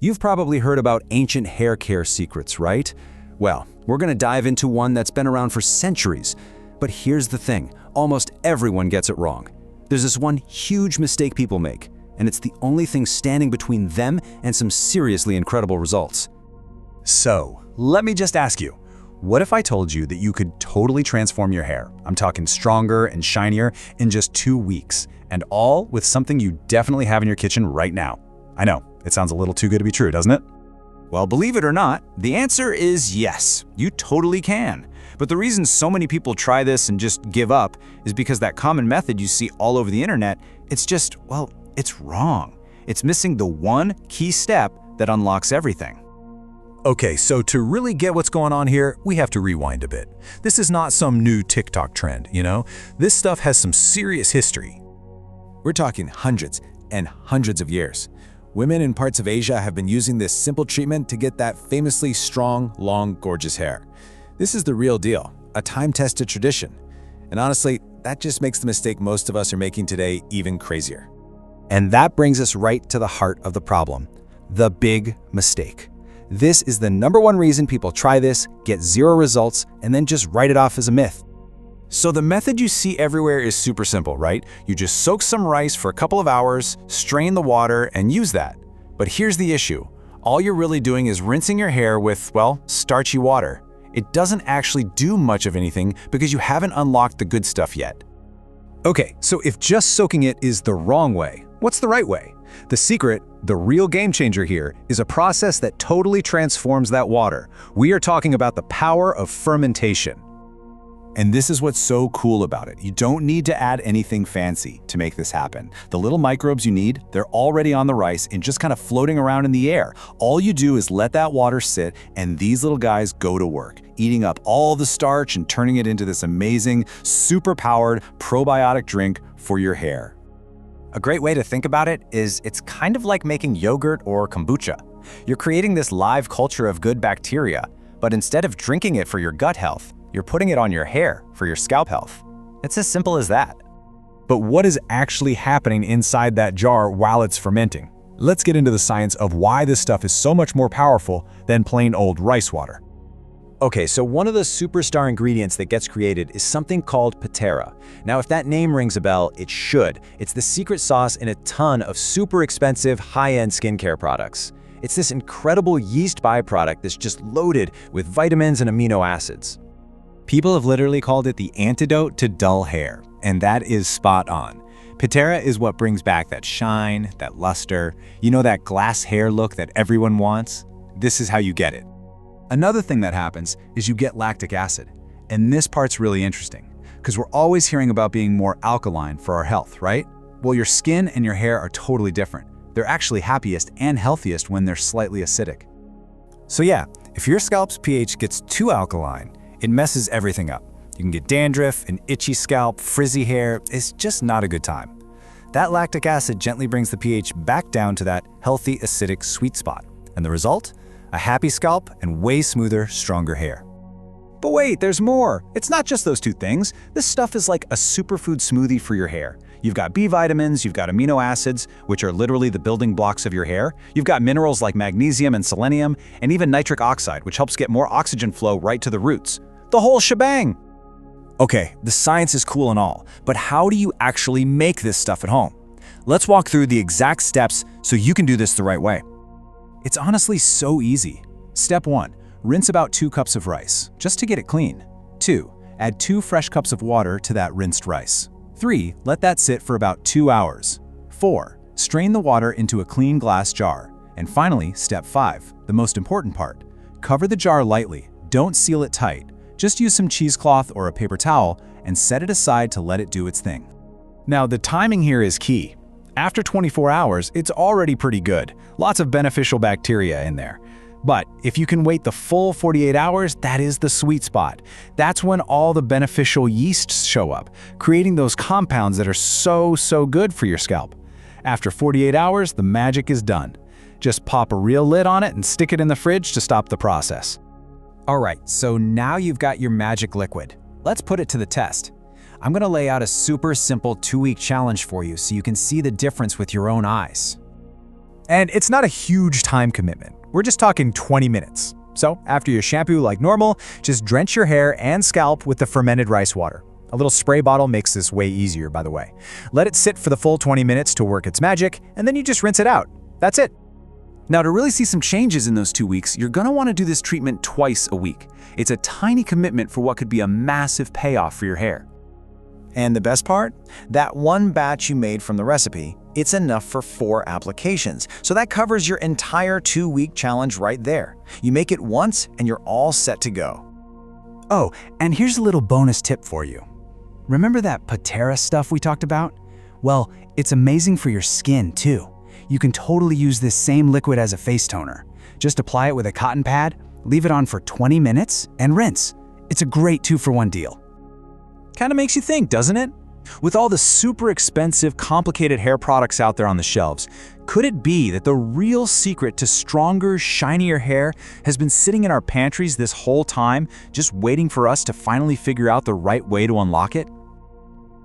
You've probably heard about ancient hair care secrets, right? Well, we're going to dive into one that's been around for centuries. But here's the thing, almost everyone gets it wrong. There's this one huge mistake people make, and it's the only thing standing between them and some seriously incredible results. So, let me just ask you, what if I told you that you could totally transform your hair? I'm talking stronger and shinier in just 2 weeks, and all with something you definitely have in your kitchen right now. I know, it sounds a little too good to be true, doesn't it? Well, believe it or not, the answer is yes, you totally can. But the reason so many people try this and just give up is because that common method you see all over the internet, it's just, well, it's wrong. It's missing the one key step that unlocks everything. Okay, so to really get what's going on here, we have to rewind a bit. This is not some new TikTok trend, you know? This stuff has some serious history. We're talking hundreds and hundreds of years. Women in parts of Asia have been using this simple treatment to get that famously strong, long, gorgeous hair. This is the real deal, a time-tested tradition. And honestly, that just makes the mistake most of us are making today even crazier. And that brings us right to the heart of the problem, the big mistake. This is the #1 reason people try this, get 0 results, and then just write it off as a myth. So the method you see everywhere is super simple, right? You just soak some rice for a couple of hours, strain the water, and use that. But here's the issue. All you're really doing is rinsing your hair with, well, starchy water. It doesn't actually do much of anything because you haven't unlocked the good stuff yet. Okay, so if just soaking it is the wrong way, what's the right way? The secret, the real game changer here, is a process that totally transforms that water. We are talking about the power of fermentation. And this is what's so cool about it. You don't need to add anything fancy to make this happen. The little microbes you need, they're already on the rice and just kind of floating around in the air. All you do is let that water sit, and these little guys go to work, eating up all the starch and turning it into this amazing, super-powered probiotic drink for your hair. A great way to think about it is it's kind of like making yogurt or kombucha. You're creating this live culture of good bacteria, but instead of drinking it for your gut health, you're putting it on your hair for your scalp health. It's as simple as that. But what is actually happening inside that jar while it's fermenting? Let's get into the science of why this stuff is so much more powerful than plain old rice water. Okay, so one of the superstar ingredients that gets created is something called pitera. Now, if that name rings a bell, it should. It's the secret sauce in a ton of super expensive, high-end skincare products. It's this incredible yeast byproduct that's just loaded with vitamins and amino acids. People have literally called it the antidote to dull hair, and that is spot on. Pitera is what brings back that shine, that luster, you know, that glass hair look that everyone wants? This is how you get it. Another thing that happens is you get lactic acid. And this part's really interesting, because we're always hearing about being more alkaline for our health, right? Well, your skin and your hair are totally different. They're actually happiest and healthiest when they're slightly acidic. So yeah, if your scalp's pH gets too alkaline, it messes everything up. You can get dandruff, an itchy scalp, frizzy hair. It's just not a good time. That lactic acid gently brings the pH back down to that healthy, acidic sweet spot. And the result? A happy scalp and way smoother, stronger hair. But wait, there's more. It's not just those two things. This stuff is like a superfood smoothie for your hair. You've got B vitamins, you've got amino acids, which are literally the building blocks of your hair. You've got minerals like magnesium and selenium, and even nitric oxide, which helps get more oxygen flow right to the roots. The whole shebang! Okay, the science is cool and all, but how do you actually make this stuff at home? Let's walk through the exact steps so you can do this the right way. It's honestly so easy. Step 1. Rinse about 2 cups of rice, just to get it clean. 2. Add 2 fresh cups of water to that rinsed rice. 3. Let that sit for about 2 hours. 4. Strain the water into a clean glass jar. And finally, step 5, the most important part. Cover the jar lightly, don't seal it tight. Just use some cheesecloth or a paper towel and set it aside to let it do its thing. Now, the timing here is key. After 24 hours, it's already pretty good. Lots of beneficial bacteria in there. But if you can wait the full 48 hours, that is the sweet spot. That's when all the beneficial yeasts show up, creating those compounds that are so good for your scalp. After 48 hours, the magic is done. Just pop a real lid on it and stick it in the fridge to stop the process. Alright, so now you've got your magic liquid. Let's put it to the test. I'm going to lay out a super simple 2-week challenge for you so you can see the difference with your own eyes. And it's not a huge time commitment. We're just talking 20 minutes. So, after you shampoo like normal, just drench your hair and scalp with the fermented rice water. A little spray bottle makes this way easier, by the way. Let it sit for the full 20 minutes to work its magic, and then you just rinse it out. That's it. Now, to really see some changes in those 2 weeks, you're going to want to do this treatment twice a week. It's a tiny commitment for what could be a massive payoff for your hair. And the best part? That one batch you made from the recipe, it's enough for 4 applications. So that covers your entire 2-week challenge right there. You make it once and you're all set to go. Oh, and here's a little bonus tip for you. Remember that pitera stuff we talked about? Well, it's amazing for your skin too. You can totally use this same liquid as a face toner. Just apply it with a cotton pad, leave it on for 20 minutes, and rinse. It's a great 2-for-1 deal. Kinda makes you think, doesn't it? With all the super expensive, complicated hair products out there on the shelves, could it be that the real secret to stronger, shinier hair has been sitting in our pantries this whole time, just waiting for us to finally figure out the right way to unlock it?